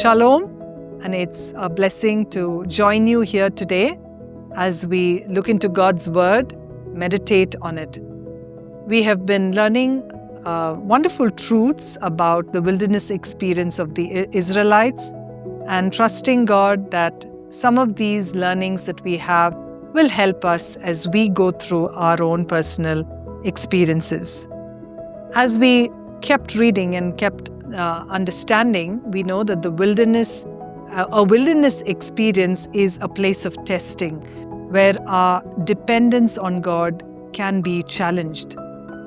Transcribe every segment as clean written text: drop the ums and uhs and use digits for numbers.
Shalom, and it's a blessing to join you here today as we look into God's Word, meditate on it. We have been learning wonderful truths about the wilderness experience of the Israelites and trusting God that some of these learnings that we have will help us as we go through our own personal experiences. As we kept reading and kept understanding, we know that a wilderness experience is a place of testing where our dependence on God can be challenged.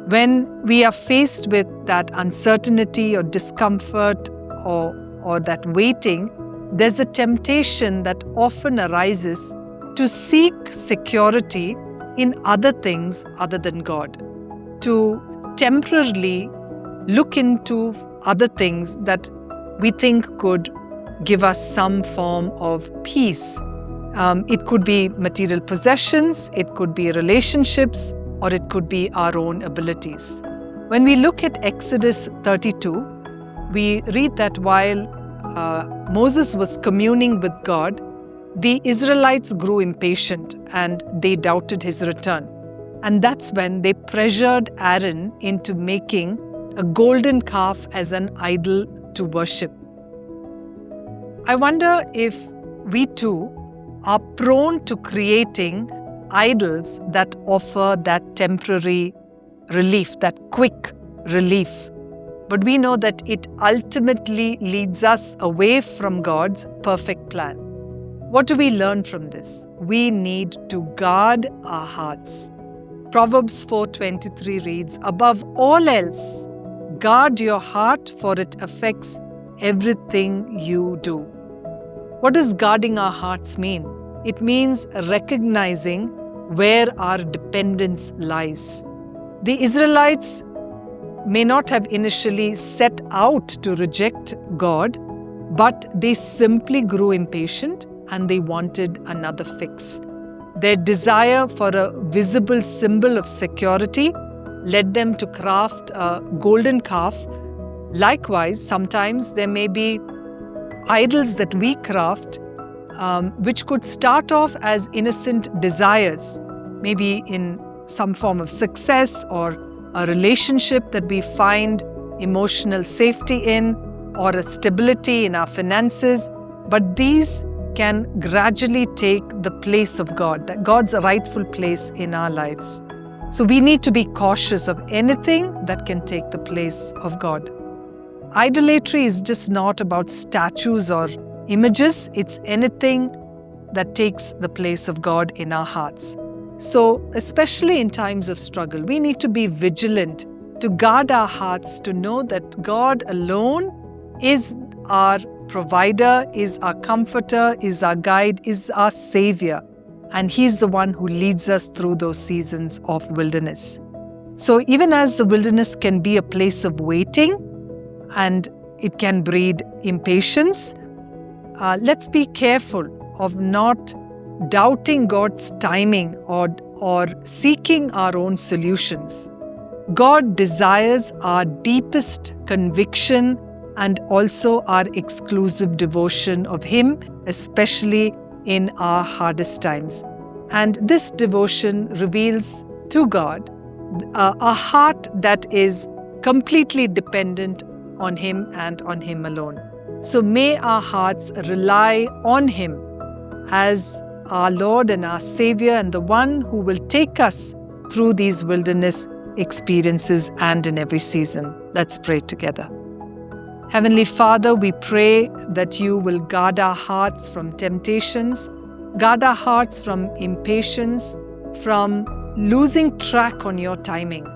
When we are faced with that uncertainty or discomfort or that waiting, there's a temptation that often arises to seek security in other things other than God, to temporarily look into other things that we think could give us some form of peace. It could be material possessions, it could be relationships, or it could be our own abilities. When we look at Exodus 32, we read that while Moses was communing with God, the Israelites grew impatient and they doubted his return. And that's when they pressured Aaron into making a golden calf as an idol to worship. I wonder if we too are prone to creating idols that offer that temporary relief, that quick relief. But we know that it ultimately leads us away from God's perfect plan. What do we learn from this? We need to guard our hearts. Proverbs 4:23 reads, "Above all else, guard your heart, for it affects everything you do." What does guarding our hearts mean? It means recognizing where our dependence lies. The Israelites may not have initially set out to reject God, but they simply grew impatient and they wanted another fix. Their desire for a visible symbol of security led them to craft a golden calf. Likewise, sometimes there may be idols that we craft which could start off as innocent desires, maybe in some form of success or a relationship that we find emotional safety in, or a stability in our finances. But these can gradually take the place of God, God's rightful place in our lives. So we need to be cautious of anything that can take the place of God. Idolatry is just not about statues or images, it's anything that takes the place of God in our hearts. So, especially in times of struggle, we need to be vigilant to guard our hearts, to know that God alone is our provider, is our comforter, is our guide, is our savior. And He's the one who leads us through those seasons of wilderness. So even as the wilderness can be a place of waiting and it can breed impatience, let's be careful of not doubting God's timing or seeking our own solutions. God desires our deepest conviction and also our exclusive devotion of Him, especially in our hardest times. And this devotion reveals to God a heart that is completely dependent on Him and on Him alone. So may our hearts rely on Him as our Lord and our Savior and the one who will take us through these wilderness experiences and in every season. Let's pray together. Heavenly Father, we pray that You will guard our hearts from temptations, guard our hearts from impatience, from losing track on Your timing.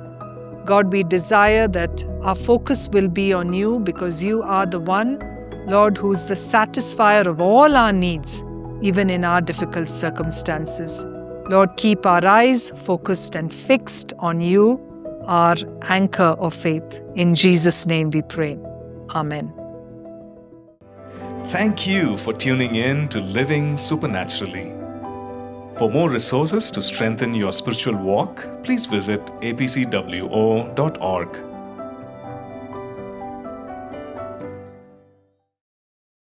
God, we desire that our focus will be on You because You are the one, Lord, who's the satisfier of all our needs, even in our difficult circumstances. Lord, keep our eyes focused and fixed on You, our anchor of faith. In Jesus' name we pray. Amen. Thank you for tuning in to Living Supernaturally. For more resources to strengthen your spiritual walk, please visit apcwo.org.